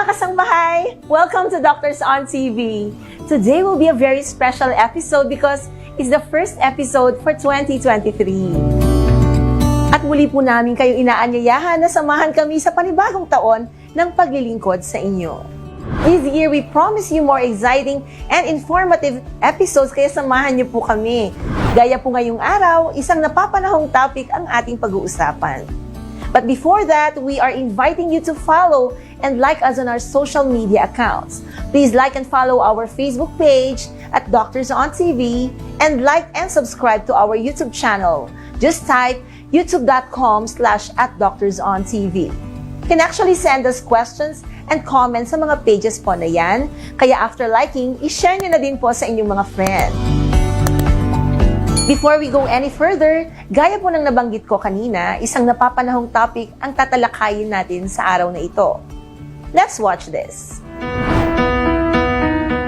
kasangbahay! Welcome to Doctors on TV. Today will be a very special episode because it's the first episode for 2023. At muli po namin kayo inaanyayahan na samahan kami sa panibagong taon ng paglilingkod sa inyo. This year, we promise you more exciting and informative episodes kaya samahan niyo po kami. Gaya po ngayong araw, isang napapanahong topic ang ating pag-uusapan. But before that, we are inviting you to follow and like us on our social media accounts. Please like and follow our Facebook page at Doctors on TV and like and subscribe to our YouTube channel. Just type youtube.com/@doctorsontv. You can actually send us questions and comments sa mga pages po na yan. Kaya after liking, i-share nyo na din po sa inyong mga friends. Before we go any further, gaya po ng nabanggit ko kanina, isang napapanahong topic ang tatalakayin natin sa araw na ito. Let's watch this.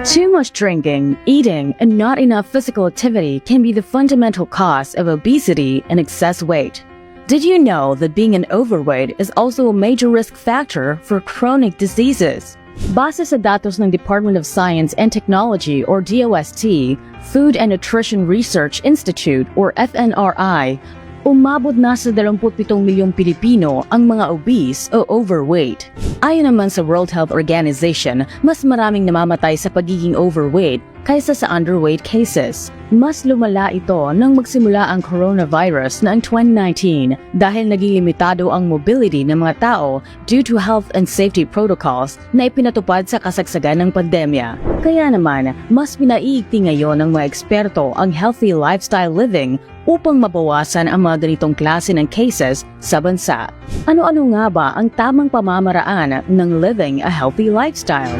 Too much drinking, eating, and not enough physical activity can be the fundamental cause of obesity and excess weight. Did you know that being an overweight is also a major risk factor for chronic diseases? Base sa datos ng Department of Science and Technology or DOST, Food and Nutrition Research Institute or FNRI, umabot na sa 27 milyong Pilipino ang mga obese o overweight. Ayon naman sa World Health Organization, mas maraming namamatay sa pagiging overweight kaysa sa underweight cases. Mas lumala ito nang magsimula ang coronavirus noong 2019 dahil naging limitado ang mobility ng mga tao due to health and safety protocols na ipinatupad sa kasagsagan ng pandemya. Kaya naman, mas pinaiigting ngayon ng mga eksperto ang healthy lifestyle living upang mabawasan ang mga ganitong klase ng cases sa bansa. Ano-ano nga ba ang tamang pamamaraan ng living a healthy lifestyle?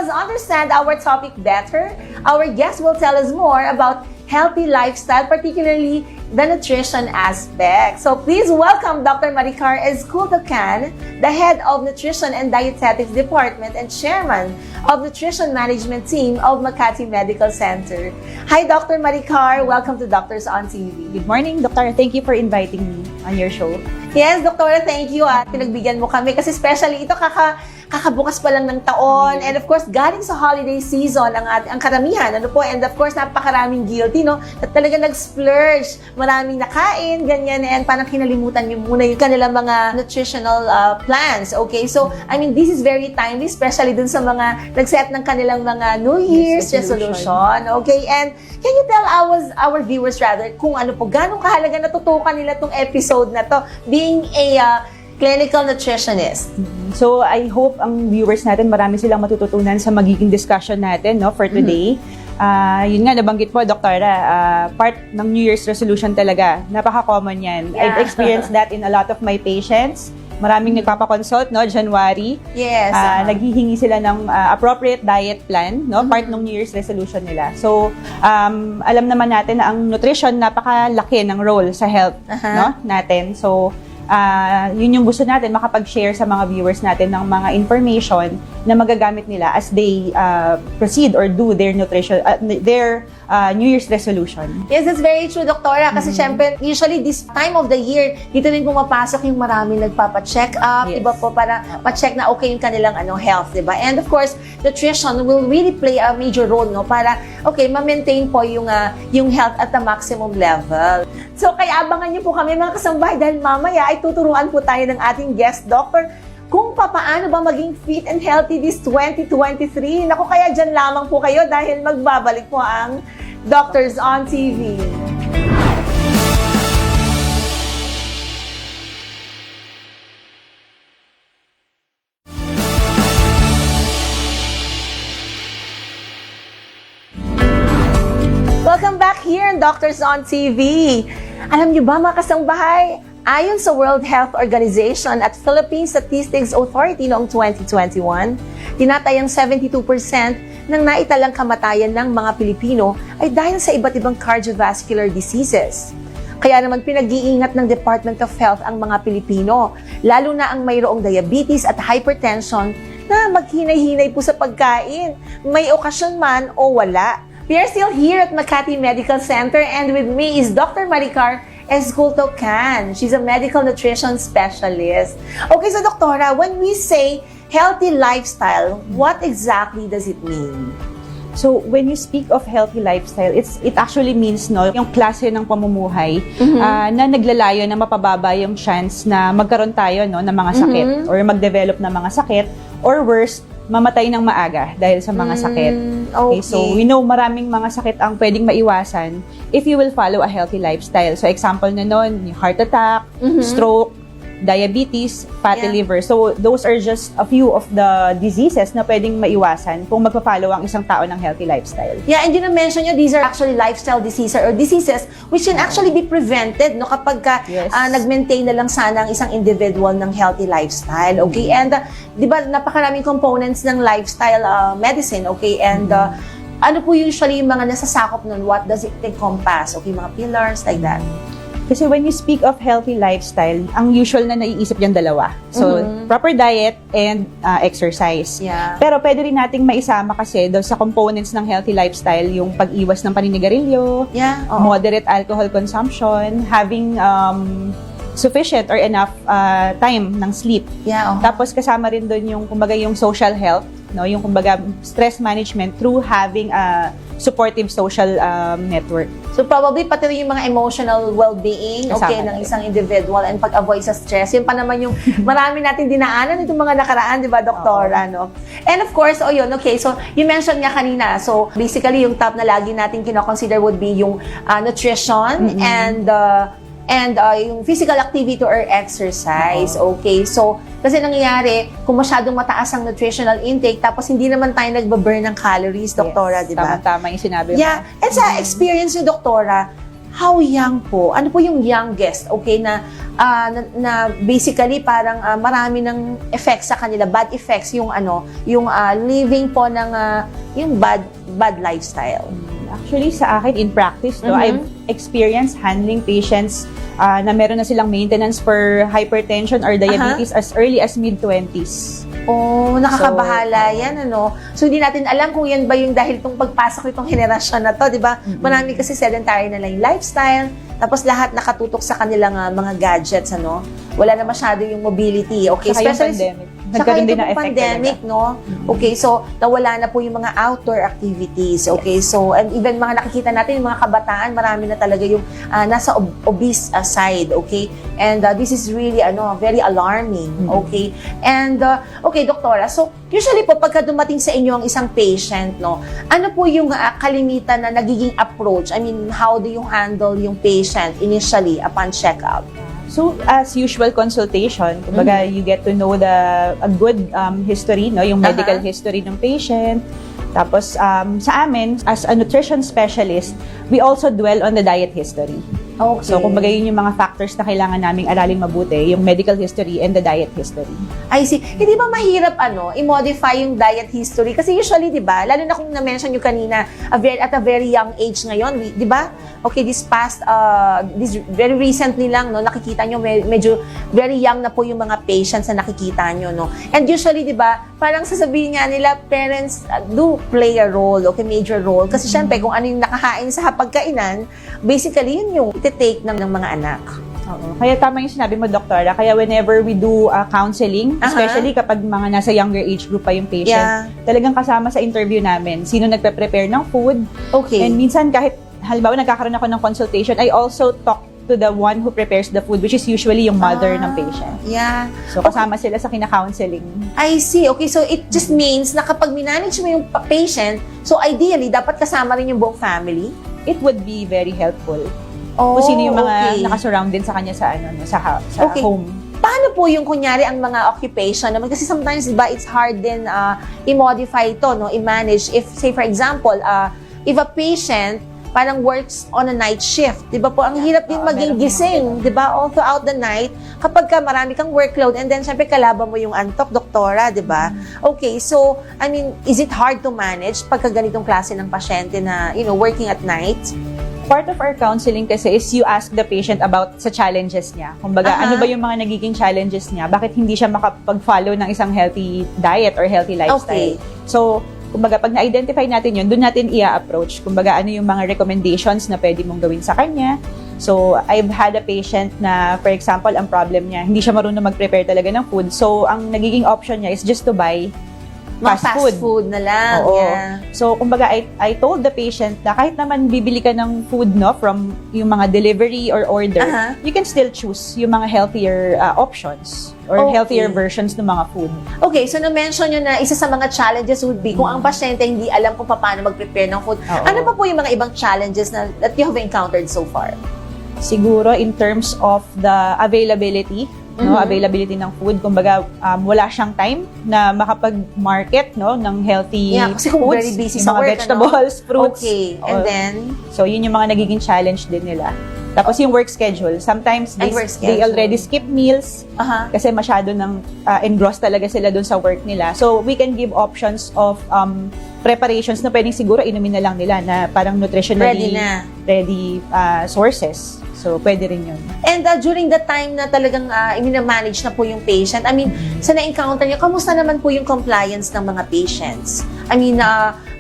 Understand our topic better, our guest will tell us more about healthy lifestyle, particularly the nutrition aspect. So please welcome Dr. Maricar Escudocán, the head of Nutrition and Dietetics Department and chairman of Nutrition Management Team of Makati Medical Center. Hi, Dr. Maricar. Welcome to Doctors on TV. Good morning, Doctor. Thank you for inviting me on your show. Yes, Doktora, thank you. Pinagbigyan mo kami kasi especially ito kakabukas pa lang ng taon. And of course, galing sa holiday season ang karamihan. And of course, napakaraming guilty, no? At talaga nag-splurge. Maraming nakain, ganyan. And parang kinalimutan nyo muna yung kanilang mga nutritional plans. Okay? So, I mean, this is very timely, especially dun sa mga nag-set ng kanilang mga New Year's resolution. Okay? And can you tell our viewers rather kung ano po, ganong kahalaga natutukan nila tong episode na to, being a clinical nutritionist? So, I hope ang viewers natin, marami silang matututunan sa magiging discussion natin, no, for today. Yun nga, nabanggit po, Doktora, part ng New Year's resolution talaga. Napaka-common yan. Yeah. I've experienced that in a lot of my patients. Maraming nagpapakonsult, no, January. Yes. Naghihingi sila ng appropriate diet plan, no, part ng New Year's resolution nila. So, alam naman natin na ang nutrition napakalaki ng role sa health, no, natin. So, yun yung gusto natin, makapag-share sa mga viewers natin ng mga information na magagamit nila as they proceed or do their nutrition, their New Year's resolution. Yes, that's very true, Doktora. Kasi syempre, usually this time of the year, dito rin pumapasok yung marami nagpapa-check up, Yes. diba po, para ma-check na okay yung kanilang health, diba? And of course, nutrition will really play a major role, no? Para, okay, ma-maintain po yung health at the maximum level. So, kaya abangan niyo po kami mga kasambahay dahil mamaya ay tuturuan po tayo ng ating guest doctor kung paano ba maging fit and healthy this 2023. Naku, kaya dyan lamang po kayo dahil magbabalik po ang Doctors on TV. Welcome back here in Doctors on TV. Alam niyo ba mga kasangbahay, ayon sa World Health Organization at Philippine Statistics Authority noong 2021, tinatayang 72% ng naitalang kamatayan ng mga Pilipino ay dahil sa iba't ibang cardiovascular diseases. Kaya naman pinag-iingat ng Department of Health ang mga Pilipino, lalo na ang mayroong diabetes at hypertension na maghinay-hinay po sa pagkain, may okasyon man o wala. We are still here at Makati Medical Center and with me is Dr. Maricar Esculto-Can. She's a medical nutrition specialist. Okay, so Doktora, when we say healthy lifestyle, what exactly does it mean? So, when you speak of healthy lifestyle, it actually means yung klase ng pamumuhay na naglalayo na mapababa yung chance na magkaroon tayo ng mga sakit or mag-develop ng mga sakit or worse, mamatay ng maaga dahil sa mga sakit. Okay, so we know maraming mga sakit ang pwedeng maiwasan if you will follow a healthy lifestyle. So, example na nun, heart attack, stroke, diabetes, fatty liver. So, those are just a few of the diseases na pwedeng maiwasan kung magpa-follow ang isang tao ng healthy lifestyle. Yeah, and you mention nyo, these are actually lifestyle diseases or diseases which can actually be prevented kapag nag-maintain na lang sana ang isang individual ng healthy lifestyle. Okay, and di ba napakaraming components ng lifestyle medicine, okay, and ano po usually yung mga nasasakop nun? What does it encompass? Okay, mga pillars like that. Kasi when you speak of healthy lifestyle, ang usual na naiisip yung dalawa. So, proper diet and exercise. Yeah. Pero pwede rin nating maisama kasi doon sa components ng healthy lifestyle, yung pag-iwas ng paninigarilyo, moderate alcohol consumption, having sufficient or enough time ng sleep. Yeah. Tapos kasama rin doon yung kumbaga yung social health, yung kumbaga stress management through having a supportive social network. So probably pati rin yung mga emotional well-being ng isang individual and pag-avoid sa stress. Yun pa naman yung marami natin dinaanan itong mga nakaraan, di ba, Doktor? And of course, okay, so you mentioned nga kanina, so basically yung top na lagi natin kino-consider would be yung nutrition and yung physical activity or exercise. Okay, so kasi nangyayari, kung masyadong mataas ang nutritional intake, tapos hindi naman tayo nagbaburn ng calories, Doktora, di ba? Tama yung sinabi mo. Yeah, and sa experience niyo, Doktora, how young po? Ano po yung youngest, okay, na basically parang marami ng effects sa kanila, bad effects, yung living po ng yung bad lifestyle? Actually, sa akin, in practice, I've experienced handling patients na meron na silang maintenance for hypertension or diabetes as early as mid-20s. Oh, nakakabahala yan, So, hindi natin alam kung yan ba yung dahil itong pagpasok itong henerasyon na to, di ba? Marami kasi sedentary na lang yung lifestyle, tapos lahat nakatutok sa kanilang mga gadgets, Wala na masyado yung mobility, okay? Saka especially yung pandemic. Nagkaroon din ng pandemic, Okay, so nawala na po yung mga outdoor activities, okay? So, and even mga nakikita natin, yung mga kabataan, marami na talaga yung nasa obese side, okay? And this is really, very alarming, okay? And, okay, Doktora, so, usually po, pagka dumating sa inyo ang isang patient, ano po yung kalimitan na nagiging approach? I mean, how do you handle yung patient initially upon check-up? So, as usual consultation, kumbaga, you get to know a good history, yung medical history ng patient. Tapos, sa amin, as a nutrition specialist, we also dwell on the diet history. Okay. So, kumbaga, yun yung mga factors na kailangan naming aralin mabuti, yung medical history and the diet history. I see. Hindi ba mahirap, i-modify yung diet history? Kasi usually, di ba, lalo na kung na-mention nyo kanina, at a very young age ngayon, di ba? Okay, this very recently lang, nakikita nyo, medyo very young na po yung mga patients na nakikita nyo, And usually, di ba, parang sasabihin nga nila, parents do play a role, okay, major role. Kasi syempre, kung ano yung nakahain sa hapagkainan, basically, yun yung iti-take ng mga anak. Oo. Kaya tama yung sinabi mo, Doktora. Kaya whenever we do counseling, especially kapag mga nasa younger age group pa yung patient, talagang kasama sa interview namin, sino nagpe-prepare ng food. Okay. And minsan kahit, halimbawa, nagkakaroon ako ng consultation, I also talk to the one who prepares the food, which is usually yung mother ng patient. Yeah. So, kasama sila sa kina-counseling. I see. Okay, so it just means na kapag minanage mo yung patient, so ideally, dapat kasama rin yung buong family? It would be very helpful. Oh, kung sino yung mga nakasurround din sa kanya sa home. Paano po yung kunyari ang mga occupation naman? Kasi sometimes, diba, it's hard din i-modify ito, i-manage. If, say for example, if a patient parang works on a night shift, di ba po, ang hirap din maging gising, di ba, all throughout the night, kapag marami kang workload, and then syempre kalaban mo yung antok, Doktora, di ba? Okay, so, I mean, is it hard to manage pagka ganitong klase ng pasyente na, working at night? Part of our counseling kasi is you ask the patient about sa challenges niya. Kumbaga, ano ba yung mga nagiging challenges niya? Bakit hindi siya makapag-follow ng isang healthy diet or healthy lifestyle? Okay. So, kumbaga, pag na-identify natin yun, doon natin i-approach. Kumbaga, ano yung mga recommendations na pwede mong gawin sa kanya. So, I've had a patient na, for example, ang problem niya, hindi siya marunong mag-prepare talaga ng food. So, ang nagiging option niya is just to buy Mga fast food na lang. Oo. Yeah. So, kumbaga, I told the patient na kahit naman bibili ka ng food, no, from yung mga delivery or order, you can still choose yung mga healthier options or Okay. healthier versions ng mga food. Okay, so na-mention nyo na isa sa mga challenges would be kung ang pasyente hindi alam kung paano mag-prepare ng food. Oo. Ano pa po yung mga ibang challenges na that you have encountered so far? Siguro in terms of the availability, no, availability ng food, kumbaga wala siyang time na makapag-market, no, ng healthy Yeah, kasi kung foods, very busy yung sa mga work, vegetables, fruits. Okay, and then? So, yun yung mga nagiging challenge din nila. Tapos yung work schedule. Sometimes And they, work they schedule. already skip meals kasi masyado nang engrossed talaga sila dun sa work nila. So, we can give options of preparations na pwedeng siguro inumin na lang nila na parang nutritionally ready sources. So, pwede rin yun. And during the time na talagang i-manage na po yung patient, I mean, sa na-encounter niyo, kamusta naman po yung compliance ng mga patients? I mean,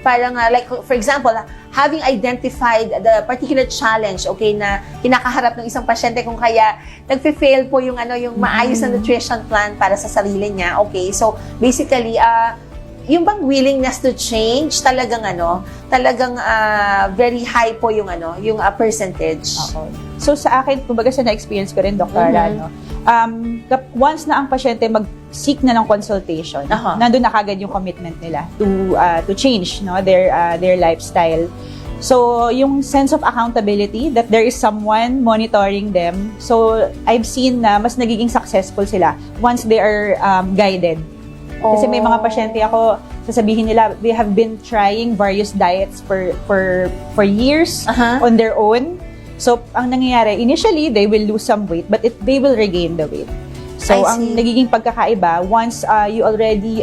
parang like, for example, having identified the particular challenge, okay, na kinakaharap ng isang pasyente kung kaya nagfe-fail po yung yung maayos na nutrition plan para sa sarili niya, okay? So, basically, yung bang willingness to change talagang very high po yung yung percentage. So sa akin, kumbaga sa na-experience ko rin, Dr. no, once na ang pasyente mag-seek na ng consultation, nandun na kagad yung commitment nila to change, no, their lifestyle. So yung sense of accountability that there is someone monitoring them. So I've seen na mas nagiging successful sila once they are guided. Kasi may mga pasyente ako, sasabihin nila, they have been trying various diets for years on their own. So, ang nangyayari, initially, they will lose some weight, but they will regain the weight. So, ang nagiging pagkakaiba, once you already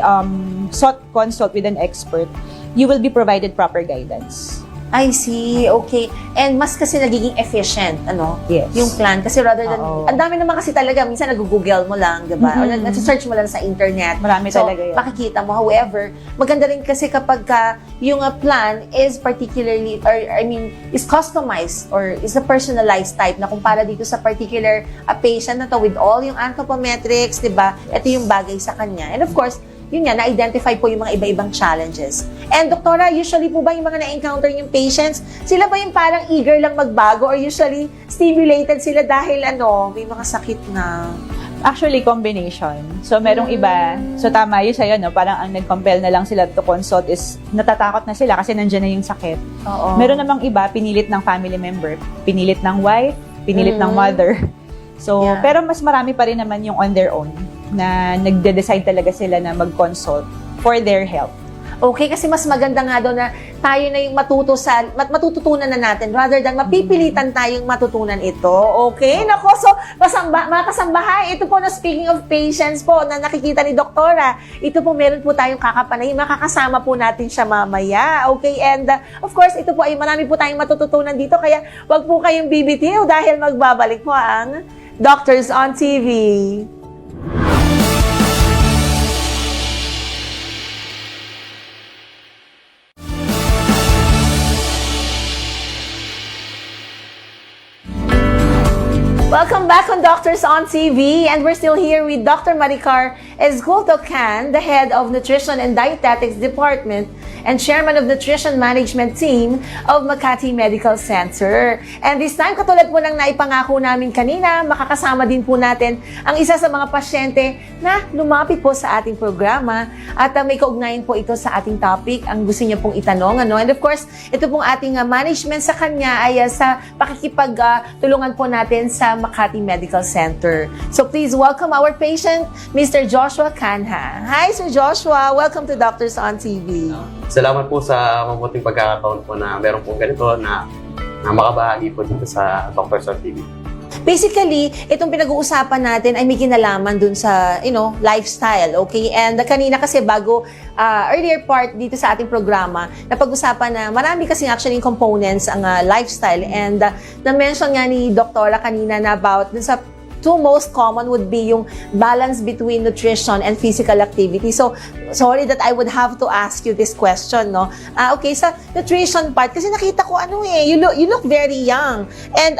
sought consult with an expert, you will be provided proper guidance. I see, okay. And mas kasi nagiging efficient, Yes. yung plan. Kasi rather than, ang dami naman kasi talaga, minsan nag-google mo lang, diba? Or nag-search mo lang sa internet. Marami so, talaga yun. makikita mo. However, maganda rin kasi kapag yung plan is particularly, or I mean, is customized or is a personalized type na kumpara dito sa particular patient na to with all yung anthropometrics, diba? Ito yung bagay sa kanya. And of course, yun nga, na-identify po yung mga iba-ibang challenges. And doktora, usually po ba yung mga na-encounter yung patients, sila ba yung parang eager lang magbago or usually stimulated sila dahil may mga sakit na? Actually, combination. So, merong iba, so tama yun sa'yo, no? Parang ang nag-compel na lang sila to consult is natatakot na sila kasi nandiyan na yung sakit. Oo. Meron namang iba, pinilit ng family member, pinilit ng wife, pinilit ng mother. So, pero mas marami pa rin naman yung on their own na nagde-decide talaga sila na mag-consult for their health. Okay, kasi mas maganda nga daw na tayo na yung matututunan na natin rather than mapipilitan tayong matutunan ito. Okay? Nako, so, mga kasambahay, ito po na speaking of patients po na nakikita ni Doktora, ito po meron po tayong kakapanayin, makakasama po natin siya mamaya. Okay? And of course, ito po ay marami po tayong matututunan dito, kaya wag po kayong bibitiw dahil magbabalik po ang Doctors on TV. Welcome back on Doctors on TV, and we're still here with Dr. Maricar Esgulto-Can, the head of Nutrition and Dietetics Department and Chairman of Nutrition Management Team of Makati Medical Center. And this time, katulad po ng naipangako namin kanina, makakasama din po natin ang isa sa mga pasyente na lumapit po sa ating programa at may kaugnayan po ito sa ating topic, ang gusto niya pong itanong. And of course, ito pong ating management sa kanya ay sa pakikipagtulungan po natin sa Makati Medical Center. So please welcome our patient, Mr. Joshua Canha. Hi, Sir Joshua. Welcome to Doctors on TV. Salamat po sa mabuting pagkakataon po na meron pong ganito na makabahagi po dito sa Doctors on TV. Basically, itong pinag-uusapan natin ay may kinalaman dun sa, lifestyle, okay? And kanina kasi bago earlier part dito sa ating programa, napag-usapan na marami kasi actually components ang lifestyle. And na-mention nga ni Doktora kanina na about dun sa two most common would be yung balance between nutrition and physical activity. So, sorry that I would have to ask you this question, no? Okay, sa nutrition part, kasi nakita ko you look very young. And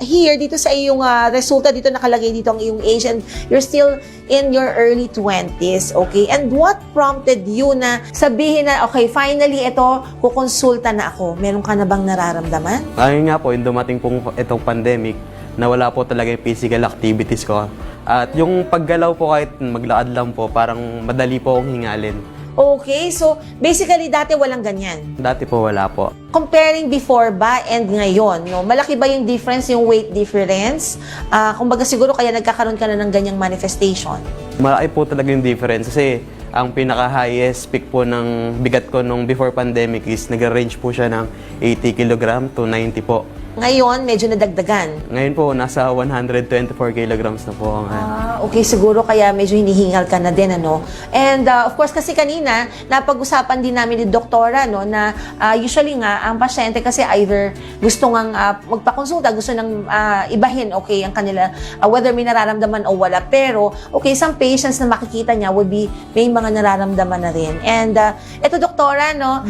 here, dito sa iyong resulta, dito nakalagay dito ang iyong age, and you're still in your early 20s, okay? And what prompted you na sabihin na, okay, finally, ito, kukonsulta na ako. Meron ka na bang nararamdaman? Ayun nga po, yung dumating pong itong pandemic, nawala po talaga yung physical activities ko. At yung paggalaw po kahit maglakad lang po, parang madali po akong hingalin. Okay, so basically, dati walang ganyan. Dati po wala po. Comparing before ba and ngayon, no? Malaki ba yung difference, yung weight difference? Kumbaga siguro kaya nagkakaroon ka na ng ganyang manifestation. Malaki po talaga yung difference kasi ang pinaka-highest peak po ng bigat ko nung before pandemic is nag-range po siya ng 80 kg to 90 po. Ngayon, medyo nadagdagan. Ngayon po, nasa 124 kilograms na po ako ngayon. Okay, siguro kaya medyo hinihingal ka na din, ano? And of course, kasi kanina, napag-usapan din namin ni Doktora, no, na usually nga, ang pasyente kasi either gusto ngang magpakonsulta, gusto nang ibahin, okay, ang kanila, whether may nararamdaman o wala. Pero, okay, some patients na makikita niya would be, may mga nararamdaman na rin. And ito, Doktora, no,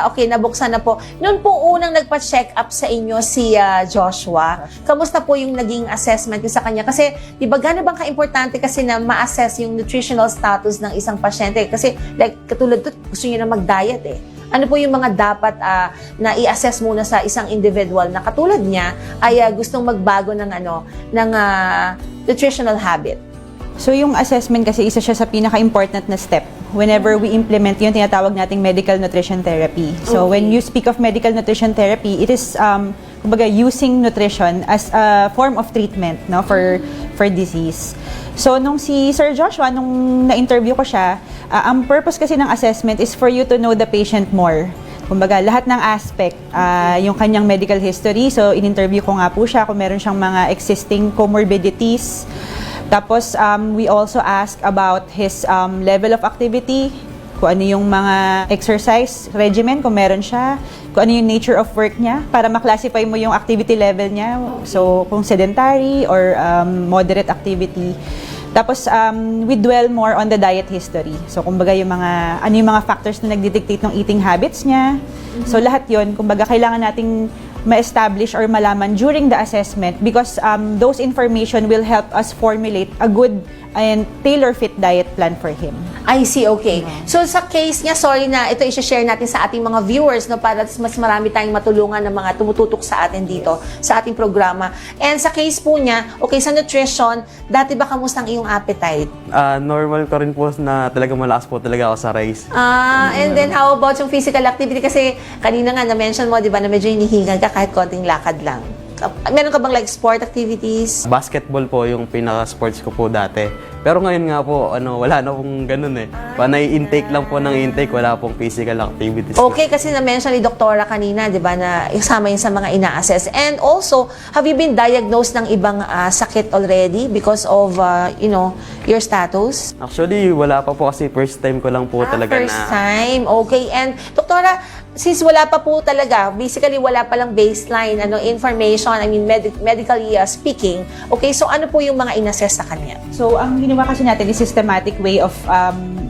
okay, nabuksan na po. Noon po unang nagpa-check up sa inyo si Joshua, kamusta po yung naging assessment sa kanya? Kasi, di ba, gano'n bang ka-importante kasi na ma-assess yung nutritional status ng isang pasyente? Kasi, like, katulad to, gusto niya na mag-diet eh. Ano po yung mga dapat na i-assess muna sa isang individual na katulad niya ay gustong magbago ng nutritional habit? So yung assessment kasi isa siya sa pinaka-important na step whenever we implement yung tinatawag nating medical nutrition therapy. So when you speak of medical nutrition therapy, it is kumbaga using nutrition as a form of treatment, no, for disease. So nung si Sir Joshua, nung na-interview ko siya, ang purpose kasi ng assessment is for you to know the patient more. Kumbaga, lahat ng aspect, yung kanyang medical history. So in-interview ko nga po siya kung meron siyang mga existing comorbidities. Tapos, we also ask about his level of activity, kung ano yung mga exercise regimen, kung meron siya, kung ano yung nature of work niya, para maklasify mo yung activity level niya. So, kung sedentary or moderate activity. Tapos, we dwell more on the diet history. So, kumbaga yung ano yung mga factors na nagdidictate ng eating habits niya. So, lahat yun, kumbaga kailangan nating ma-establish or malaman during the assessment because those information will help us formulate a good and tailor-fit diet plan for him. I see, okay. So sa case niya, sorry na ito i-share natin sa ating mga viewers, no, para mas marami tayong matulungan ng mga tumututok sa atin dito sa ating programa. And sa case po niya, okay, sa nutrition, dati ba kamusta ang iyong appetite? Normal ko rin po na talaga malakas po talaga ako sa rice. And then how about yung physical activity? Kasi kanina nga na-mention mo, di ba, na medyo hinihingal ka kahit konting lakad lang. Meron ka bang like sport activities? Basketball po yung pinaka-sports ko po dati. Pero ngayon nga po, wala na pong ganun eh. Panay intake lang po ng intake, wala pong physical activities. Okay, kasi na-mention ni Doktora kanina, di ba, na isama yun sa mga ina-assess. And also, have you been diagnosed ng ibang sakit already because of, your status? Actually, wala pa po kasi first time ko lang po talaga First time, okay. And, Doktora, since wala pa po talaga, basically wala pa lang baseline information, I mean medically speaking, okay, so ano po yung mga inassess sa kanya? So, ang ginawa kasi natin is systematic way of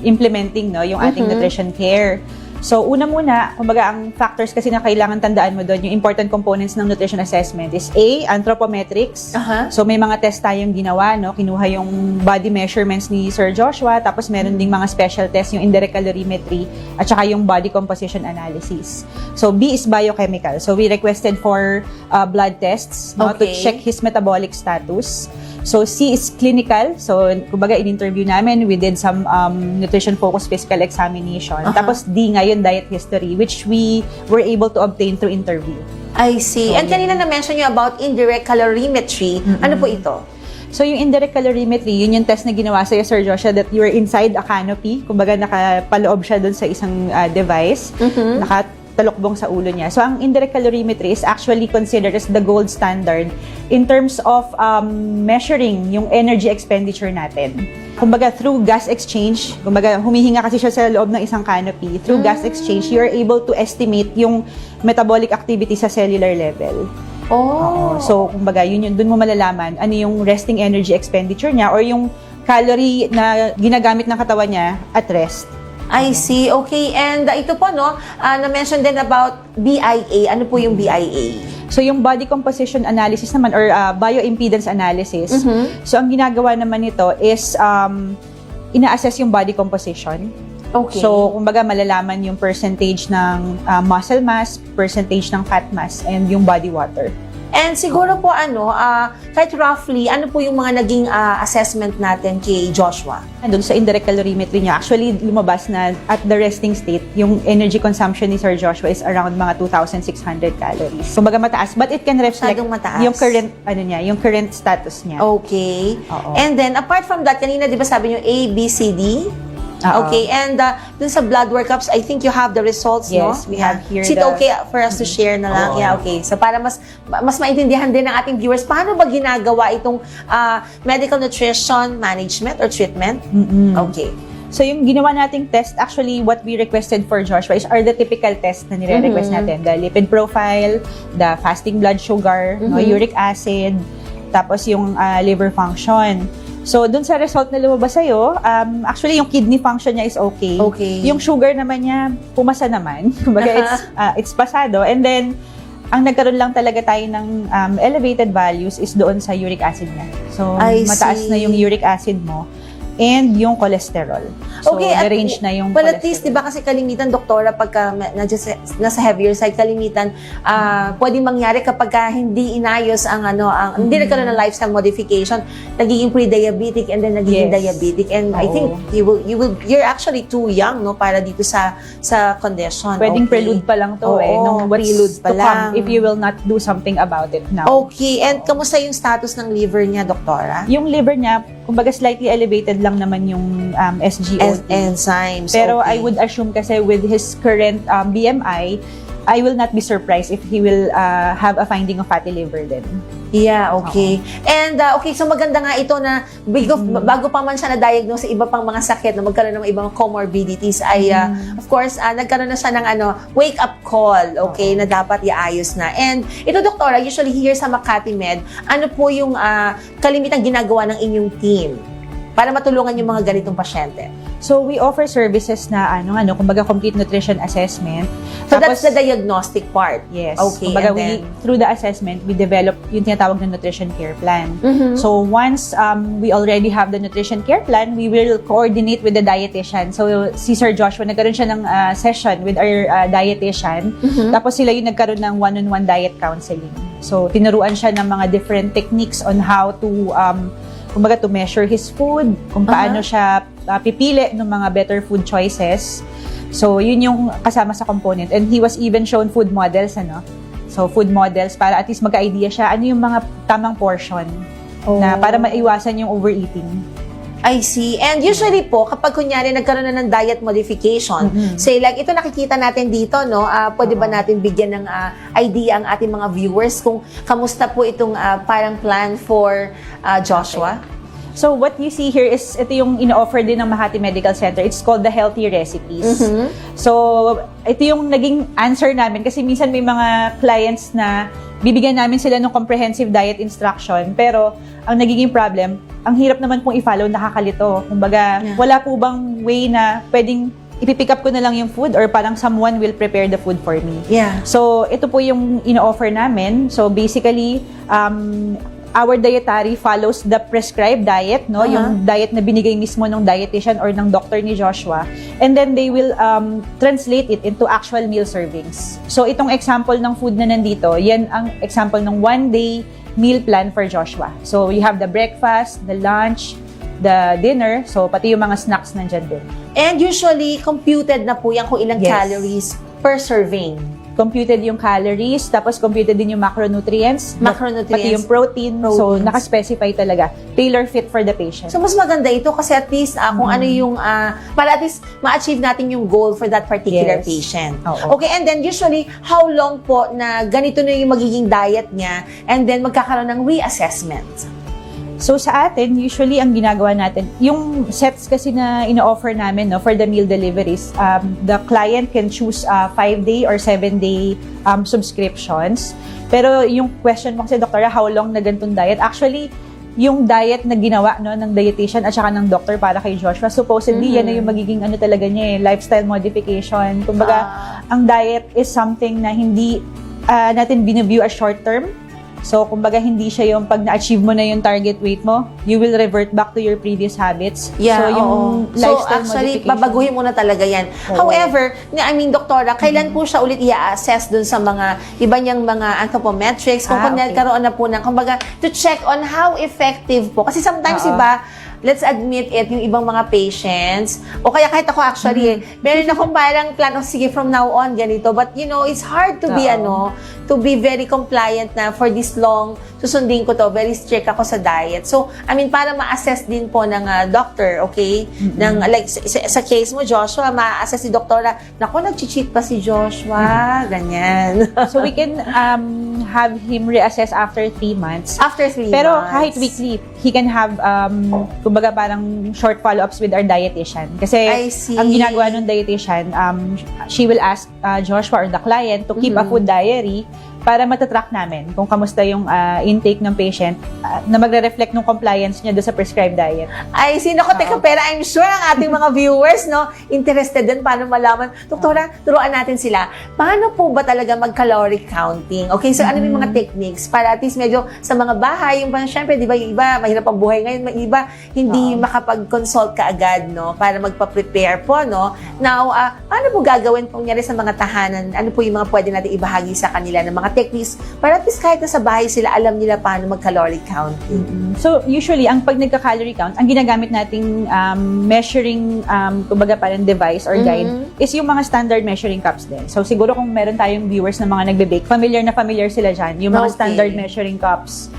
implementing yung ating nutrition care. So, una muna, kumbaga ang factors kasi na kailangan tandaan mo doon, yung important components ng nutrition assessment is A, anthropometrics. So, may mga test tayong ginawa, no? Kinuha yung body measurements ni Sir Joshua, tapos meron ding mga special test, yung indirect calorimetry, at saka yung body composition analysis. So, B is biochemical. So, we requested for blood tests, no? To check his metabolic status. So, C is clinical. So, kumbaga, in-interview namin, we did some nutrition-focused physical examination. Tapos, D ngayon, diet history, which we were able to obtain through interview. I see. And kanina na-mention nyo about indirect calorimetry. Ano po ito? So, yung indirect calorimetry, yun yung test na ginawa sa'yo, Sir Joshua, that you are inside a canopy. Kumbaga, nakapaloob siya dun sa isang device. Talukbong sa ulo niya. So, ang indirect calorimetry is actually considered as the gold standard in terms of measuring yung energy expenditure natin. Kumbaga, through gas exchange, kumbaga, humihinga kasi siya sa loob ng isang canopy. Through gas exchange, you are able to estimate yung metabolic activity sa cellular level. Oh. So, kumbaga, dun mo malalaman ano yung resting energy expenditure niya or yung calorie na ginagamit ng katawan niya at rest. I see. Okay. And ito po, no, na-mention din about BIA. Ano po yung BIA? So, yung body composition analysis naman or bioimpedance analysis. So, ang ginagawa naman nito is ina-assess yung body composition. Okay. So, kumbaga, malalaman yung percentage ng muscle mass, percentage ng fat mass, and yung body water. And siguro po kahit roughly, ano po yung mga naging assessment natin kay Joshua? Doon sa indirect calorimetry niya, actually lumabas na at the resting state, yung energy consumption ni Sir Joshua is around mga 2,600 calories. Kumbaga mataas, but it can reflect Masyadong mataas. yung current, yung current status niya. Okay. Oo. And then, apart from that, kanina di ba sabi nyo A, B, C, D? Oo. Okay, and dun sa blood workups, I think you have the results, no? Yes, we have here Is it the- okay for us to share na lang? Oo. Yeah, okay. So, para mas maintindihan din ng ating viewers, paano ba ginagawa itong medical nutrition management or treatment? Okay. So, yung ginawa nating test, actually, what we requested for Joshua are the typical tests na nire-request natin. The lipid profile, the fasting blood sugar, no, uric acid, tapos yung liver function. So, dun sa result na lumabas sa'yo, actually, yung kidney function niya is okay. Okay. Yung sugar naman niya, pumasa naman. Kumbaga, it's pasado. And then, ang nagkaroon lang talaga tayo ng elevated values is doon sa uric acid niya. So, I mataas see. na yung uric acid mo and yung cholesterol. So, Okay, at- range na yung Well, cholesterol. at least, di ba kasi kalimitan, doktora, pagka nasa heavier side, kalimitan, pwedeng mangyari kapag hindi inayos hindi nagkaroon ng lifestyle modification, nagiging pre-diabetic and then nagiging Yes. diabetic. And I Oo. think you're actually too young, no, para dito sa condition. Pwedeng Okay. prelude pa lang to Oo, nung what's prelude pa to lang. come if you will not do something about it now. Okay, and kamusta yung status ng liver niya, doktora? Yung liver niya, kumbaga slightly elevated lang naman yung SGOT. Enzymes. Pero okay. I would assume kasi with his current BMI, I will not be surprised if he will have a finding of fatty liver then. Yeah, okay. And okay, so maganda nga ito na bago pa man siya na-diagnose sa iba pang mga sakit na magkaroon ng ibang comorbidities ay of course nagkaroon na siya ng wake up call, okay, na dapat iayos na. And ito, doktora, usually here sa Makati Med, ano po yung kalimitang ginagawa ng inyong team para matulungan yung mga ganitong pasyente? So we offer services na kumbaga complete nutrition assessment. So that's the diagnostic part. Yes. Okay. Kumbaga, And then, through the assessment, we develop yung tinatawag na nutrition care plan. Mhm. So, once we already have the nutrition care plan, we will coordinate with the dietitian. So, si Sir Joshua, nagkaroon siya ng session with our dietitian. Tapos sila yung nagkaroon ng one-on-one diet counseling. So, tinuruan siya ng mga different techniques on how to kumbaga to measure his food, kung paano siya pipili ng mga better food choices. So, yun yung kasama sa component. And he was even shown food models, So, food models para at least magka-idea siya ano yung mga tamang portion na para maiwasan yung overeating. I see. And usually po, kapag kunyari nagkaroon na ng diet modification, say like ito nakikita natin dito, no? Pwede ba natin bigyan ng idea ang ating mga viewers kung kamusta po itong parang plan for Joshua? So, what you see here is, ito yung ino-offer din ng Makati Medical Center. It's called the Healthy Recipes. So, ito yung naging answer namin kasi minsan may mga clients na bibigyan namin sila ng comprehensive diet instruction, pero ang nagiging problem, ang hirap naman pong i-follow, nakakalito. Kumbaga, wala po bang way na pwedeng ipipick up ko na lang yung food or parang someone will prepare the food for me. Yeah. So, ito po yung ino-offer namin. So, basically, our dietary follows the prescribed diet, no? Yung diet na binigay mismo ng dietitian or ng doctor ni Joshua. And then they will translate it into actual meal servings. So itong example ng food na nandito, yan ang example ng one-day meal plan for Joshua. So you have the breakfast, the lunch, the dinner, so pati yung mga snacks nandyan din. And usually, computed na po yan kung ilang Yes. calories per serving. Computed yung calories, tapos computed din yung macronutrients, pati yung protein. So, Proteins. naka-specify talaga. Tailor-fit for the patient. So, mas maganda ito kasi at least kung ano yung, para at least ma-achieve natin yung goal for that particular Yes. patient. Oo. Okay, and then usually, how long po na ganito na yung magiging diet niya and then magkakaroon ng reassessment? So sa atin, usually ang ginagawa natin, yung sets kasi na ino-offer namin no, for the meal deliveries, the client can choose 5-day or 7-day subscriptions. Pero yung question mo kasi, Doktora, how long na ganitong diet? Actually, yung diet na ginawa no, ng dietitian at saka ng doctor para kay Joshua, supposedly yan na yung magiging ano talaga niya, lifestyle modification. Kumbaga, ang diet is something na hindi natin biniview as short term. So, kumbaga, hindi siya yung pag na-achieve mo na yung target weight mo, you will revert back to your previous habits. Yeah, so, yung lifestyle actually, modification. babaguhin mo na talaga yan. Oo. However, Doktora, kailan po siya ulit i-assess dun sa mga iba niyang mga anthropometrics, kung Okay. nagkaroon na po ng, kumbaga, to check on how effective po. Kasi sometimes, iba, let's admit it, yung ibang mga patients, o kaya kahit ako actually, meron akong parang plan, sige, from now on, ganito. But, it's hard to be, to be very compliant na for this long, susundin ko to, very strict ako sa diet. So, para ma-assess din po ng doctor, okay? Like, sa case mo, Joshua, ma-assess si doktora, naku, nag-cheat pa si Joshua, ganyan. So, we can have him reassess after 3 months. After 3 Pero months. kahit weekly, he can have, kumbaga parang short follow-ups with our dietitian. Kasi I see. ang ginagawa ng dietitian, she will ask Joshua or the client to keep a food diary para matatrack namin kung kamusta yung intake ng patient na magre-reflect ng compliance niya doon sa prescribed diet. Ay, sino ko, teka, pero I'm sure ang ating mga viewers, interested din paano malaman. Doktora, turuan natin sila. Paano po ba talaga mag-calorie counting? Okay, so ano yung mga techniques para at least medyo sa mga bahay, yung syempre, di ba, yung iba, mahirap ang buhay ngayon, may iba, hindi makapag-consult ka agad, para magpa-prepare po, Now, paano po gagawin po nangyari sa mga tahanan? Ano po yung mga pwede natin ibahagi sa kanila ng mga techniques para at least kahit nasa bahay sila, alam nila paano mag-calorie counting? So, usually, ang pag nagka-calorie count, ang ginagamit nating measuring, kumbaga parang device or guide, is yung mga standard measuring cups din. So, siguro kung meron tayong viewers na mga nagbe-bake, familiar na familiar sila dyan, yung mga Okay. standard measuring cups.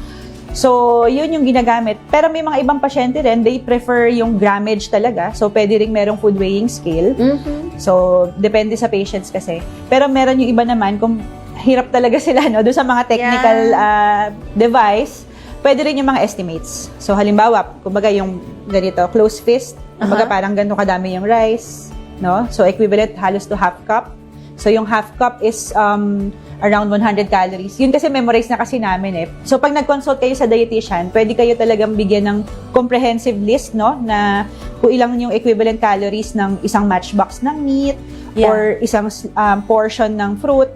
So, yun yung ginagamit. Pero may mga ibang pasyente rin, they prefer yung grammage talaga. So, pwede rin merong food weighing scale. So, depende sa patients kasi. Pero meron yung iba naman, kung hirap talaga sila, doon sa mga technical device, pwede rin yung mga estimates. So, halimbawa, kumbaga yung ganito, close fist, kumbaga parang ganito kadami yung rice, So, equivalent halos to half cup. So, yung half cup is around 100 calories. Yun kasi memorize na kasi namin So, pag nag-consult kayo sa dietitian, pwede kayo talagang bigyan ng comprehensive list, na kung ilang yung equivalent calories ng isang matchbox ng meat or isang portion ng fruit.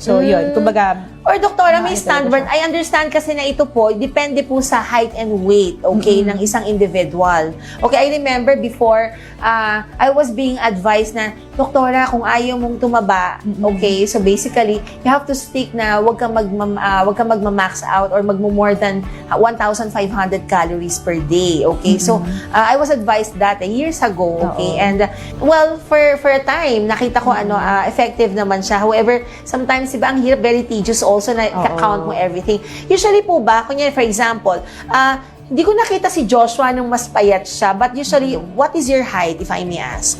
So, yun. Kumbaga, Or doktora, may ito standard. I understand kasi na ito po, depende po sa height and weight, okay, ng isang individual. Okay, I remember before, I was being advised na, doktora, kung ayaw mong tumaba, okay, so basically, you have to stick na wag kang magma-max out or magmo-more than 1,500 calories per day, okay? So, I was advised that years ago, okay? And, well, for a time, nakita ko effective naman siya. However, sometimes, diba, ang hirap, very tedious also na count mo everything. Usually po ba, kunyari, for example, hindi ko nakita si Joshua nung mas payat siya, but usually, what is your height, if I may ask?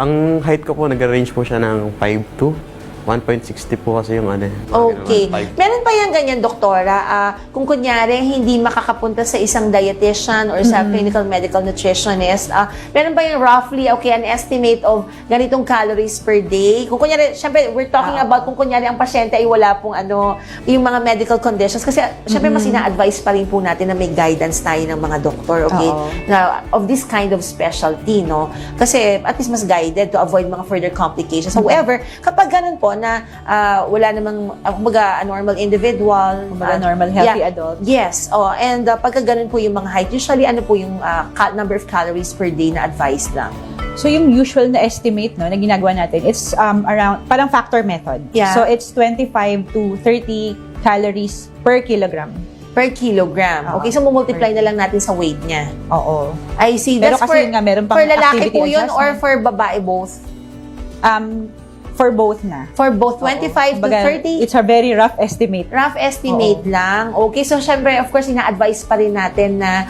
Ang height ko po, nag-range po siya ng 5'2". 1.60 po kasi yung Okay. Meron pa yung ganyan, doktora? Kung kunyari, hindi makakapunta sa isang dietitian or sa clinical medical nutritionist, meron ba yung roughly, okay, an estimate of ganitong calories per day? Kung kunyari, syempre, we're talking about kung kunyari ang pasyente ay wala pong yung mga medical conditions. Kasi, syempre, mas ina-advise pa rin po natin na may guidance tayo ng mga doktor, okay? Na, of this kind of specialty, Kasi, at least mas guided to avoid mga further complications. However, kapag ganun po, na wala namang, kumbaga, a normal individual. kumbaga normal, healthy adult. Yes. And pagka ganun po yung mga height, usually ano po yung number of calories per day na advised lang? So, yung usual na estimate na ginagawa natin, it's around, parang factor method. Yeah. So, it's 25 to 30 calories per kilogram. Per kilogram. Okay, so multiply na lang natin sa weight niya. Oo. I see. Pero That's kasi yun nga, meron pang for lalaki activity po yun or adjustment. for babae both? for both na. For both 25 to Kumbaga, 30? It's a very rough estimate. Rough estimate lang. Okay, so syempre, of course, ina-advise pa rin natin na,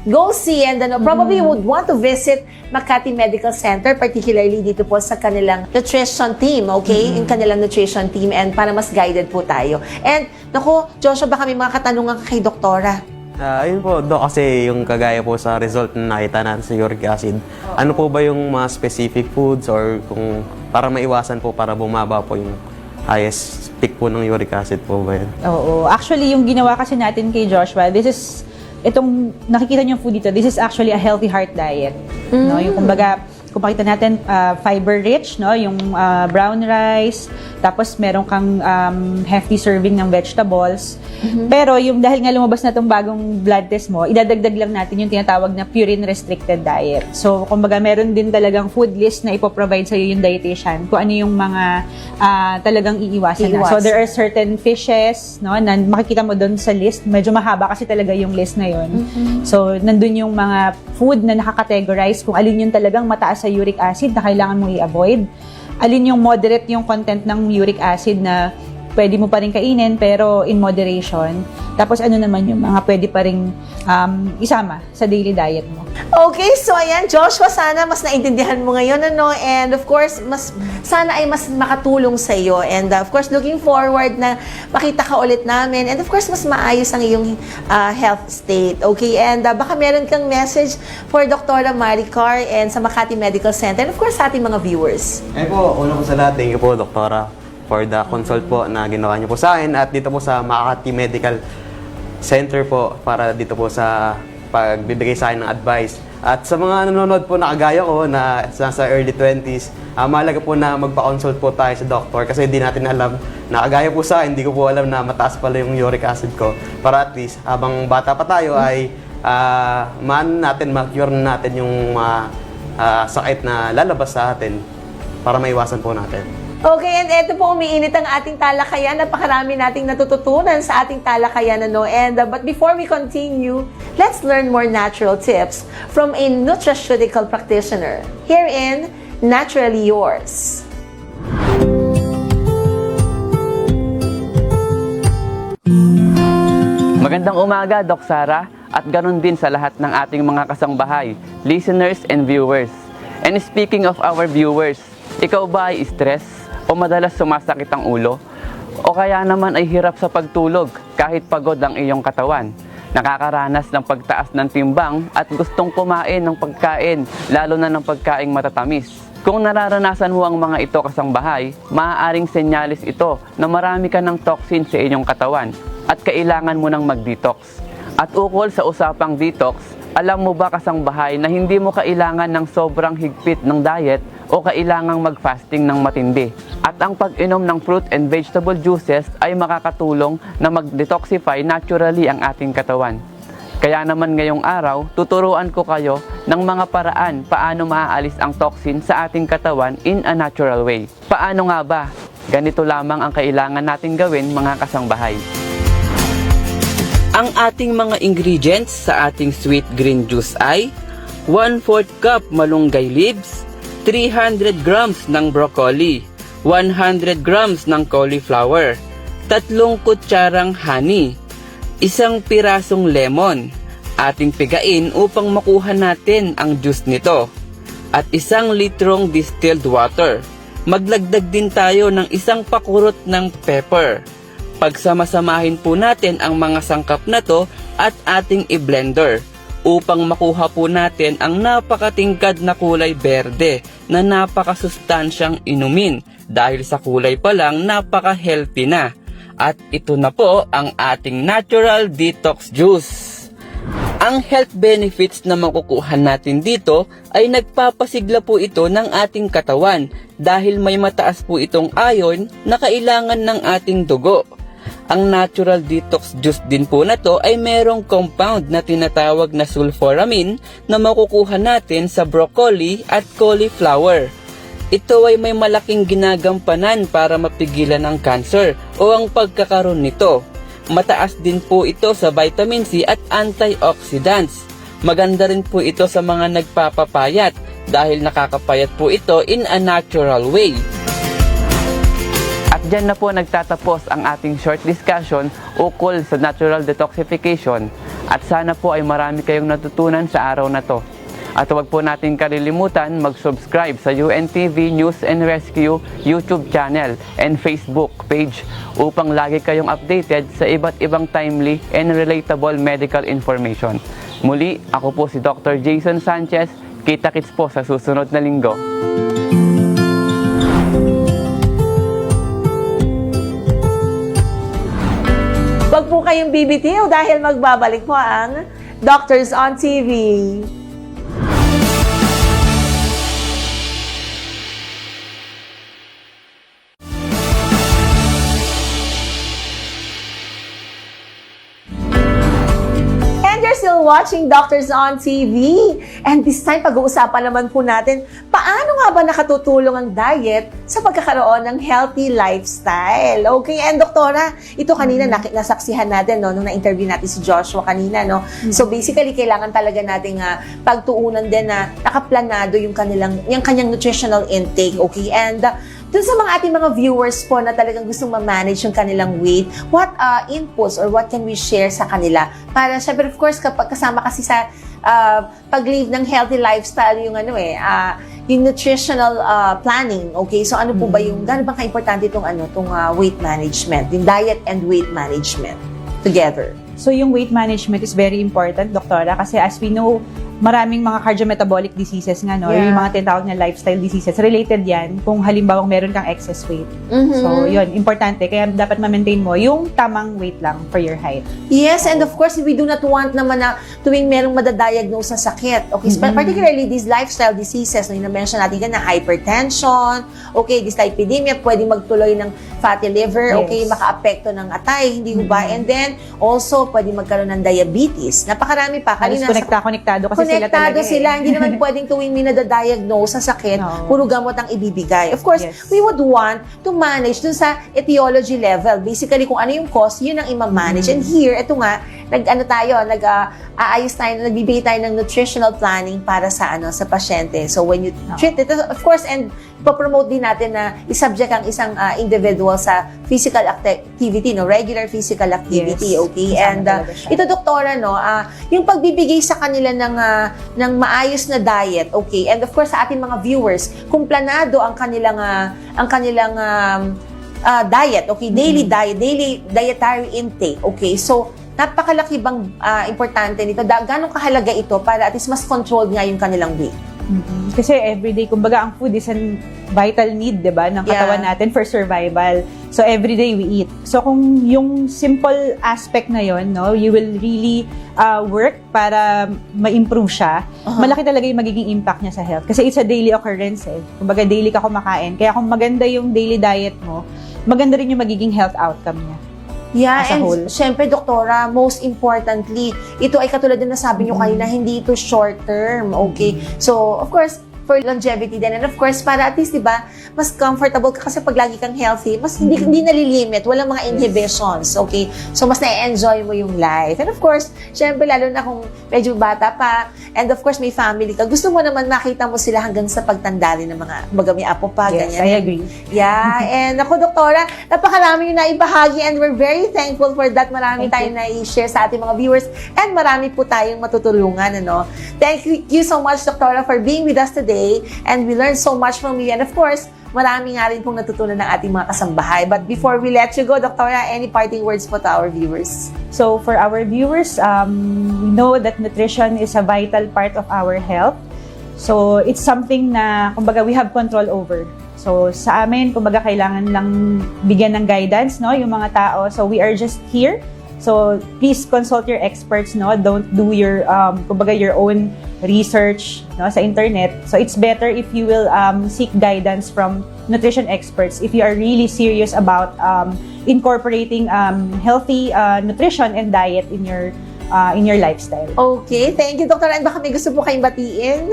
go see and probably would want to visit Makati Medical Center, particularly dito po sa kanilang nutrition team, okay? Yung kanilang nutrition team and para mas guided po tayo. And, naku, Joshua, baka may mga katanungan kay Doktora. Ayun po, Dok, kasi yung kagaya po sa result na nakita natin sa uric acid, ano po ba yung mga specific foods or kung para maiwasan po, para bumaba po yung highest peak po ng uric acid po ba yan? Oo. Actually, yung ginawa kasi natin kay Joshua, itong nakikita niyo food dito, this is actually a healthy heart diet. No? Yung kumbaga, kung pakita natin, fiber rich, no? Yung brown rice, tapos meron kang hefty serving ng vegetables. Pero yung dahil nga lumabas na itong bagong blood test mo, idadagdag lang natin yung tinatawag na purine restricted diet. So, kumbaga meron din talagang food list na ipoprovide sa'yo yung dietitian kung ano yung mga talagang iiwasan na. So, there are certain fishes, no, na makikita mo doon sa list. Medyo mahaba kasi talaga yung list na yun. So, nandun yung mga food na nakakategorize kung alin yung talagang mataas sa uric acid na kailangan mong i-avoid. Alin yung moderate yung content ng uric acid na pwede mo pa rin kainin pero in moderation. Tapos ano naman yung mga pwede pa rin isama sa daily diet mo. Okay, so ayan, Joshua, sana mas naintindihan mo ngayon, and of course, sana ay mas makatulong sa iyo, and of course, looking forward na makita ka ulit namin, and of course, mas maayos ang iyong health state, okay? And baka meron kang message for Dr. Maricar and sa Makati Medical Center, and of course, sa ating mga viewers. Ayun po, una po sa lahat, thank you po, Doktora, for the consult po na ginawa niyo po sa akin at dito po sa Makati Medical Center po para dito po sa pagbibigay sa akin ng advice. At sa mga nanonood po na kagaya ko na nasa early 20s, mahalaga po na magpa-consult po tayo sa doktor kasi hindi natin alam na kagaya po sa akin, hindi ko po alam na mataas pala yung uric acid ko. Para at least, habang bata pa tayo ay ma-cure natin yung sakit na lalabas sa atin para maiwasan po natin. Okay, and eto po, umiinit ang ating talakayan. Napakarami nating natututunan sa ating talakayan, And but before we continue, let's learn more natural tips from a nutraceutical practitioner. Here in Naturally Yours. Magandang umaga, Doc Sara, at ganun din sa lahat ng ating mga kasangbahay, listeners and viewers. And speaking of our viewers, ikaw ba ay stress o madalas sumasakit ang ulo? O kaya naman ay hirap sa pagtulog kahit pagod ang iyong katawan? Nakakaranas ng pagtaas ng timbang at gustong kumain ng pagkain, lalo na ng pagkaing matatamis. Kung nararanasan mo ang mga ito kasangbahay, maaaring senyalis ito na marami ka ng toxin sa iyong katawan at kailangan mo nang mag-detox. At ukol sa usapang detox, alam mo ba kasangbahay na hindi mo kailangan ng sobrang higpit ng diet o kailangang mag-fasting ng matindi. At ang pag-inom ng fruit and vegetable juices ay makakatulong na mag-detoxify naturally ang ating katawan. Kaya naman ngayong araw, tuturuan ko kayo ng mga paraan paano maaalis ang toxin sa ating katawan in a natural way. Paano nga ba? Ganito lamang ang kailangan natin gawin, mga kasangbahay. Ang ating mga ingredients sa ating sweet green juice ay 1/4 cup malunggay leaves, 300 grams ng broccoli, 100 grams ng cauliflower, 3 kutsarang honey, 1 pirasong lemon, ating pigain upang makuha natin ang juice nito, at 1 litrong distilled water. Maglagdag din tayo ng 1 pakurot ng pepper. Pagsamasamahin po natin ang mga sangkap na to at ating i-blender upang makuha po natin ang napakatingkad na kulay berde na napakasustansyang inumin dahil sa kulay pa lang napaka-healthy na. At ito na po ang ating natural detox juice. Ang health benefits na makukuha natin dito ay nagpapasigla po ito ng ating katawan dahil may mataas po itong iron na kailangan ng ating dugo. Ang natural detox juice din po na to ay merong compound na tinatawag na sulforamine na makukuha natin sa broccoli at cauliflower. Ito ay may malaking ginagampanan para mapigilan ang cancer o ang pagkakaroon nito. Mataas din po ito sa vitamin C at antioxidants. Maganda rin po ito sa mga nagpapapayat dahil nakakapayat po ito in a natural way. At dyan na po nagtatapos ang ating short discussion ukol sa natural detoxification at sana po ay marami kayong natutunan sa araw na to. At huwag po natin kalilimutan mag-subscribe sa UNTV News and Rescue YouTube channel and Facebook page upang lagi kayong updated sa iba't ibang timely and relatable medical information. Muli, ako po si Dr. Jason Sanchez. Kita-kits po sa susunod na linggo. Huwag po kayong bibitiw dahil magbabalik po ang Doctors on TV. And you're still watching Doctors on TV. And this time, pag-uusapan naman po natin, paano nga ba nakatutulong ang diet sa pagkakaroon ng healthy lifestyle? Okay, and doktora, ito kanina nasaksihan natin, no, nung na-interview natin si Joshua kanina, no? So basically, kailangan talaga nating pagtuunan din na nakaplanado yung kanyang nutritional intake, okay? And dun sa mga ating mga viewers po na talagang gustong ma-manage yung kanilang weight, what inputs or what can we share sa kanila? Para syempre, of course, kapag kasama kasi sa pag-live ng healthy lifestyle, yung yung nutritional planning, okay? So ano po ba yung, gaano bang ka-importante itong weight management, yung diet and weight management together? So yung weight management is very important, doktora, kasi as we know, maraming mga cardiometabolic diseases nga, no? Yeah. Yung mga tinatawag na lifestyle diseases. Related yan kung halimbawa meron kang excess weight. So, yun, importante. Kaya dapat ma-maintain mo yung tamang weight lang for your height. Yes, and of course, we do not want naman na tuwing merong madadiagnose sa sakit. Okay, particularly these lifestyle diseases, na na-mention natin na hypertension, okay, dyslipidemia, pwedeng magtuloy ng fatty liver, Yes. okay, makaapekto ng atay, hindi ba? And then, also, pwedeng magkaroon ng diabetes. Napakarami pa. Halos konektado kasi sila talaga. Sila. Hindi naman pwedeng tuwing may nadadiagnose sa sakit, No. puro gamot ang ibibigay. Of course, Yes. we would want to manage dun sa etiology level. Basically, kung ano yung cause, yun ang ima-manage. And here, ito nga, aayos tayo, nagbibigay tayo ng nutritional planning para sa pasyente. So, when you treat it, of course, and ipopromote din natin na isubject ang isang individual sa physical activity, no, regular physical activity, Yes. okay? Kasama And talaga siya. ito, doktora, no, yung pagbibigay sa kanila ng maayos na diet, okay? And of course, sa ating mga viewers, kung planado ang kanilang diet, okay? Daily diet, daily dietary intake, okay? So, napakalaki bang importante nito? Ganong kahalaga ito para at least mas controlled nga yung kanilang weight? Kasi everyday, kumbaga, ang food is a vital need, di ba, ng katawan natin for survival. So, everyday we eat. So, kung yung simple aspect na yon, no, you will really work para ma-improve siya, malaki talaga yung magiging impact niya sa health. Kasi it's a daily occurrence, eh. Kumbaga, daily ka kumakain. Kaya kung maganda yung daily diet mo, maganda rin yung magiging health outcome niya. Yeah, as a and whole. syempre, doktora, most importantly, ito ay katulad din na sabi nyo kanina, hindi ito short term, okay? So, of course, for longevity din. And of course, para at least, di ba, mas comfortable ka kasi pag lagi kang healthy, mas hindi nalilimit, walang mga inhibitions, okay? So, mas na-enjoy mo yung life. And of course, syempre, lalo na kung medyo bata pa, and of course, may family ka, gusto mo naman makita mo sila hanggang sa pagtanda rin ng mga, may apo pa, Yes, ganyan. I agree. Yeah, and ako, doktora, napakarami yung naibahagi and we're very thankful for that. Marami tayong na-share sa ating mga viewers and marami po tayong matutulungan, ano. Thank you so much, doktora, for being with us today and we learned so much from you. And of course, marami nga rin pong natutunan ng ating mga kasambahay. But before we let you go, doktora, any parting words po to our viewers? So, for our viewers, we know that nutrition is a vital part of our health. So, it's something na, kumbaga, we have control over. So, sa amin, kumbaga, kailangan lang bigyan ng guidance, no, yung mga tao. So, we are just here. So, please consult your experts, no? Don't do your, kumbaga, your own research, no, sa internet. So, it's better if you will seek guidance from nutrition experts if you are really serious about incorporating healthy nutrition and diet in your lifestyle. Okay, thank you, doktora. And baka may gusto po kayong batiin?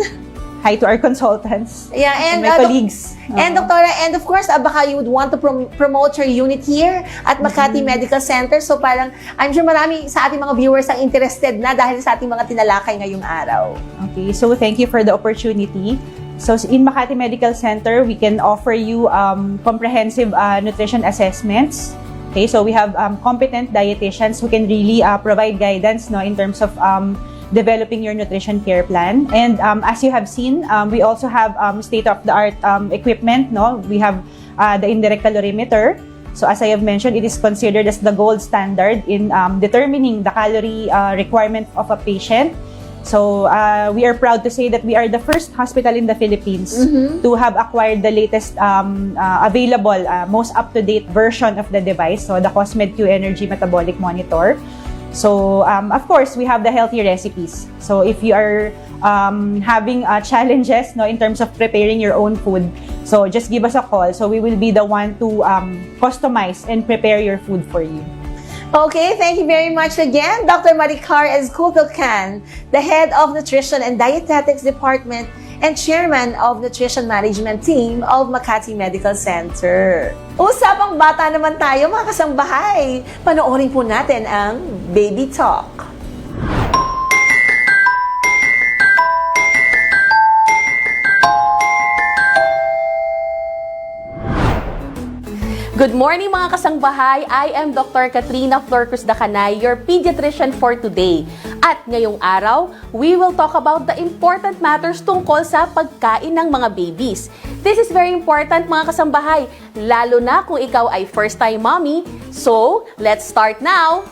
Hi to our consultants Yeah, and and my colleagues. And doktora, and of course, baka you would want to promote your unit here at Makati Medical Center. So parang, I'm sure marami sa ating mga viewers ang interested na dahil sa ating mga tinalakay ngayong araw. Okay, so thank you for the opportunity. So in Makati Medical Center, we can offer you comprehensive nutrition assessments. Okay, so we have competent dietitians who can really provide guidance, no, in terms of developing your nutrition care plan. And as you have seen, we also have state-of-the-art equipment. No, we have the indirect calorimeter. So as I have mentioned, it is considered as the gold standard in determining the calorie requirement of a patient. So we are proud to say that we are the first hospital in the Philippines to have acquired the latest available, most up-to-date version of the device, so the COSMED Q Energy Metabolic Monitor. So of course, we have the healthy recipes. So if you are having challenges, no, in terms of preparing your own food, so just give us a call. So we will be the one to customize and prepare your food for you. Okay, thank you very much again, Dr. Maricar Ezcutelcan, the Head of Nutrition and Dietetics Department and Chairman of Nutrition Management Team of Makati Medical Center. Usapang bata naman tayo, mga kasambahay. Panoorin po natin ang Baby Talk. Good morning mga kasangbahay! I am Dr. Katrina Flor Cruz Dacanay, your pediatrician for today. At ngayong araw, we will talk about the important matters tungkol sa pagkain ng mga babies. This is very important mga kasambahay, lalo na kung ikaw ay first-time mommy. So, let's start now!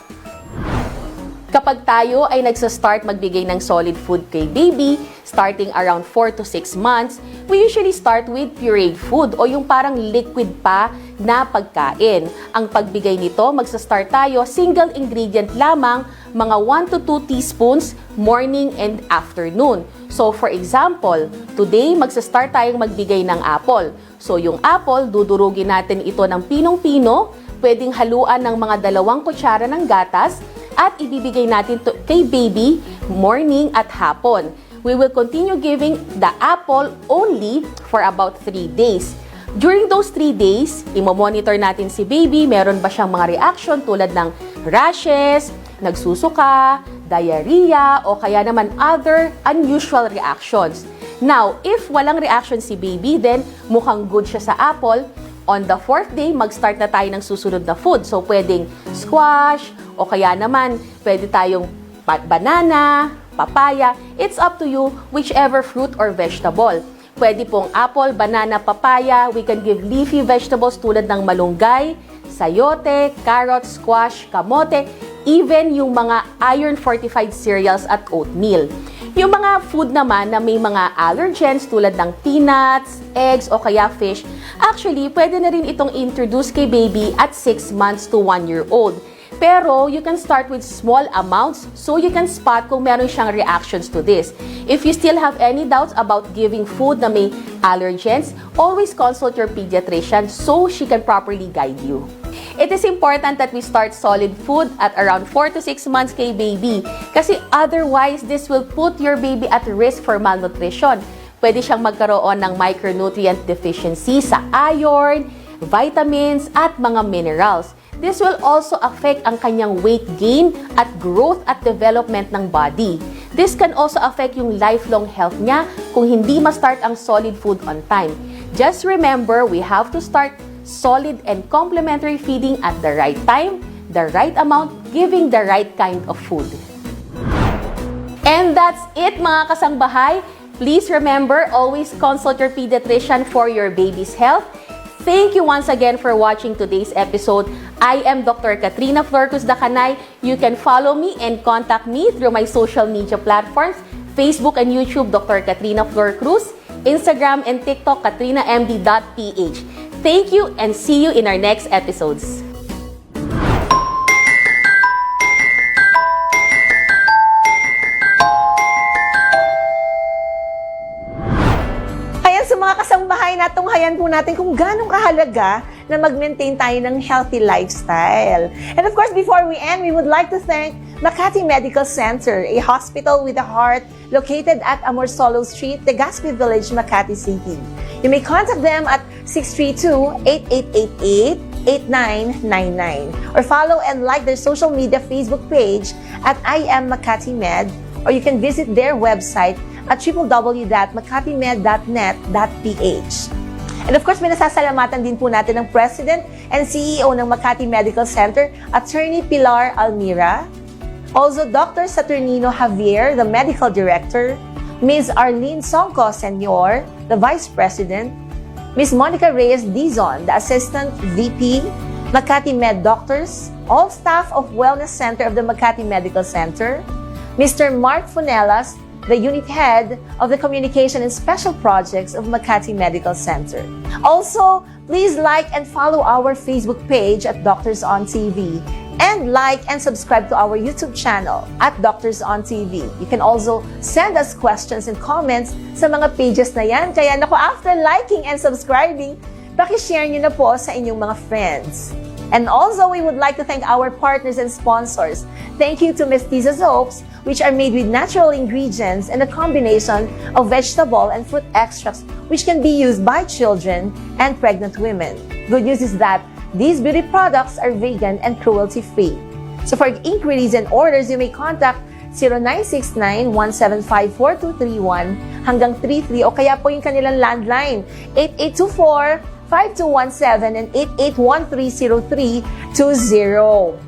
Kapag tayo ay nagsa-start magbigay ng solid food kay baby, starting around 4 to 6 months, we usually start with pureed food o yung parang liquid pa na pagkain. Ang pagbigay nito, magsa-start tayo, single ingredient lamang, mga 1 to 2 teaspoons, morning and afternoon. So for example, today magsa-start tayong magbigay ng apple. So yung apple, dudurugin natin ito ng pinong-pino, pwedeng haluan ng mga 2 kutsara ng gatas, at ibibigay natin to kay baby morning at hapon. We will continue giving the apple only for about 3 days. During those 3 days, imo-monitor natin si baby, meron ba siyang mga reaction tulad ng rashes, nagsusuka, diarrhea, o kaya naman other unusual reactions. Now, if walang reaction si baby, then mukhang good siya sa apple. On the 4th day, mag-start na tayo ng susunod na food. So, pwedeng squash, o kaya naman, pwede tayong banana, papaya. It's up to you, whichever fruit or vegetable. Pwede pong apple, banana, papaya. We can give leafy vegetables tulad ng malunggay, sayote, carrots, squash, kamote, even yung mga iron-fortified cereals at oatmeal. Yung mga food naman na may mga allergens tulad ng peanuts, eggs, o kaya fish, actually, pwede na rin itong introduce kay baby at 6 months to 1 year old. Pero, you can start with small amounts so you can spot kung meron siyang reactions to this. If you still have any doubts about giving food na may allergens, always consult your pediatrician so she can properly guide you. It is important that we start solid food at around 4 to 6 months kay baby kasi otherwise, this will put your baby at risk for malnutrition. Pwede siyang magkaroon ng micronutrient deficiency sa iron, vitamins, at mga minerals. This will also affect ang kanyang weight gain at growth at development ng body. This can also affect yung lifelong health niya kung hindi ma-start ang solid food on time. Just remember, we have to start solid and complementary feeding at the right time, the right amount, giving the right kind of food. And that's it mga kasangbahay. Please remember, always consult your pediatrician for your baby's health. Thank you once again for watching today's episode. I am Dr. Katrina Flor Cruz Dacanay. You can follow me and contact me through my social media platforms, Facebook and YouTube, Dr. Katrina Flor Cruz, Instagram and TikTok, katrinamd.ph. Thank you and see you in our next episodes. Ayan, sa mga kasambahay na tunghayan po natin kung ganong kahalaga na mag-maintain tayo ng healthy lifestyle. And of course, before we end, we would like to thank Makati Medical Center, a hospital with a heart located at Amorsolo Street, Legazpi Village, Makati City. You may contact them at 632-8888-8999 or follow and like their social media Facebook page at I Am Makati Med or you can visit their website at www.makatimed.net.ph. And of course, may nasasalamatan din po natin ng President and CEO ng Makati Medical Center, Attorney Pilar Almira. Also, Dr. Saturnino Javier, the Medical Director. Ms. Arlene Songco Senior, the Vice President. Ms. Monica Reyes Dizon, the Assistant VP, Makati Med Doctors, all staff of Wellness Center of the Makati Medical Center. Mr. Mark Funelas, the Unit Head of the Communication and Special Projects of Makati Medical Center. Also, please like and follow our Facebook page at Doctors on TV, and like and subscribe to our YouTube channel at Doctors on TV. You can also send us questions and comments sa mga pages na yan. Kaya naku, after liking and subscribing, pakishare nyo na po sa inyong mga friends. And also, we would like to thank our partners and sponsors. Thank you to Mestiza Soaps, which are made with natural ingredients and a combination of vegetable and fruit extracts, which can be used by children and pregnant women. Good news is that these beauty products are vegan and cruelty-free. So for inquiries and orders, you may contact 0969-175-4231 hanggang 33 o kaya po yung kanilang landline 8824-5217 and 88130320.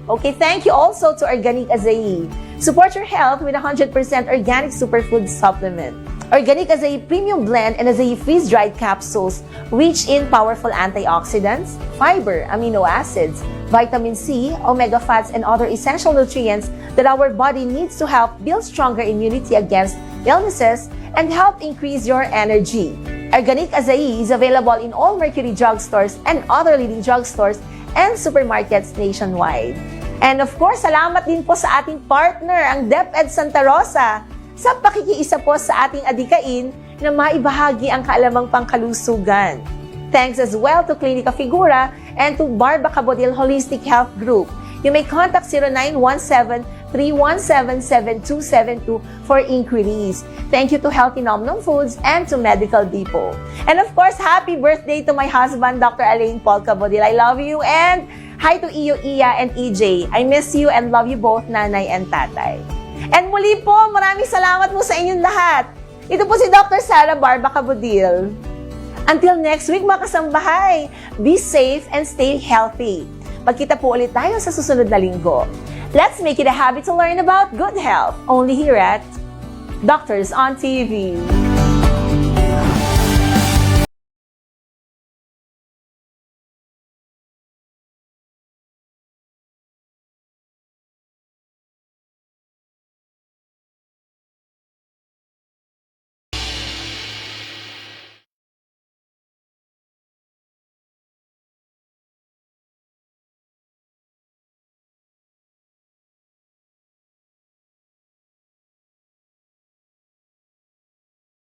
Okay, thank you also to Organic Azai. Support your health with 100% organic superfood supplement. Organic Azai Premium Blend and Azai Freeze-Dried Capsules rich in powerful antioxidants, fiber, amino acids, vitamin C, omega fats, and other essential nutrients that our body needs to help build stronger immunity against illnesses and help increase your energy. Organic Azai is available in all Mercury drugstores and other leading drugstores and supermarkets nationwide. And of course, salamat din po sa ating partner, ang DepEd Santa Rosa, sa pakikiisa po sa ating adikain na maibahagi ang kaalamang pangkalusugan. Thanks as well to Clinica Figura and to Barba Cabodil Holistic Health Group. You may contact 0917-317-7272 for inquiries. Thank you to Healthy Nom Nom Foods and to Medical Depot. And of course, happy birthday to my husband, Dr. Alain Paul Cabodil. I love you, and hi to Iyo, Iya, and EJ. I miss you and love you both, nanay and tatay. And muli po, maraming salamat po sa inyong lahat. Ito po si Dr. Sara Barba Cabodil. Until next week, mga kasambahay, be safe and stay healthy. Magkita po ulit tayo sa susunod na linggo. Let's make it a habit to learn about good health, only here at Doctors on TV.